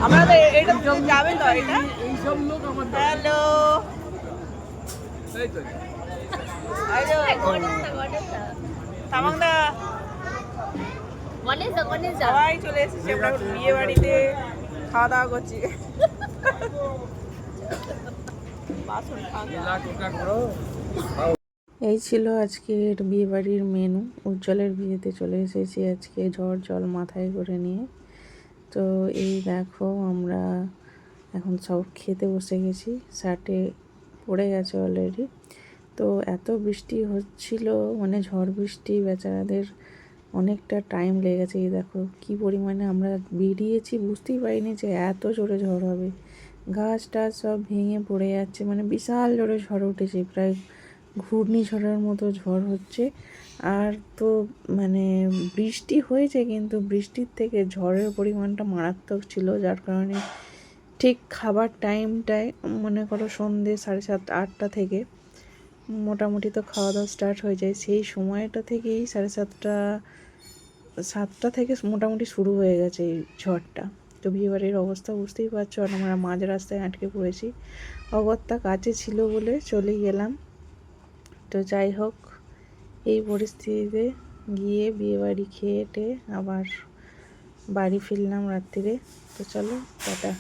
আমরা তো এইটা যাবেন তো এটা এইসব লোক আমার হ্যালো এই তো তামাংদা সবাই চলে এসেছি আমরা বিয়ে বাড়িতে খাওয়া দাওয়া করছি বাসন লীলা টোকা করো এই ছিল আজকের বিয়েবাড়ির মেনু। উজ্জ্বলের বিয়েতে চলে এসেছি আজকে ঝড় জল মাথায় করে নিয়ে। তো এই দেখো আমরা এখন সব খেতে বসে গেছি, শার্টে পড়ে গেছে অলরেডি। তো এত বৃষ্টি হচ্ছিল, মানে ঝড় বৃষ্টি, বেচারাদের অনেকটা টাইম লেগেছে। এই দেখো কি পরিমাণে আমরা বেরিয়েছি, বুঝতেই পারিনি যে এত জোরে ঝড় হবে। গাছ টাছ সব ভেঙে পড়ে যাচ্ছে, মানে বিশাল জোরে ঝড় উঠেছে, প্রায় ঘূর্ণিঝড়ের মতো ঝড় হচ্ছে। আর তো মানে বৃষ্টি হয়েছে, কিন্তু বৃষ্টির থেকে ঝড়ের পরিমাণটা মারাত্মক ছিল, যার কারণে ঠিক খাবার টাইমটায় মনে করো সন্ধ্যে 7:30-8টা থেকে মোটামুটি তো খাওয়া দাওয়া স্টার্ট হয়ে যায়। সেই সময়টা থেকেই 7:30 থেকে মোটামুটি শুরু হয়ে গেছে এই ঝড়টা। তো বিয়েবাড়ির অবস্থা বুঝতেই পারছো, আর আমরা মাঝ রাস্তায় আটকে পড়েছি। অগত্যা কাছে ছিল বলে চলে গেলাম। তো যাই হোক, এই পরিস্থিতিতে গিয়ে বিয়েবাড়ি খেয়ে টেয়ে আবার বাড়ি ফিরলাম রাত্রিরে। তো চলো টাটা।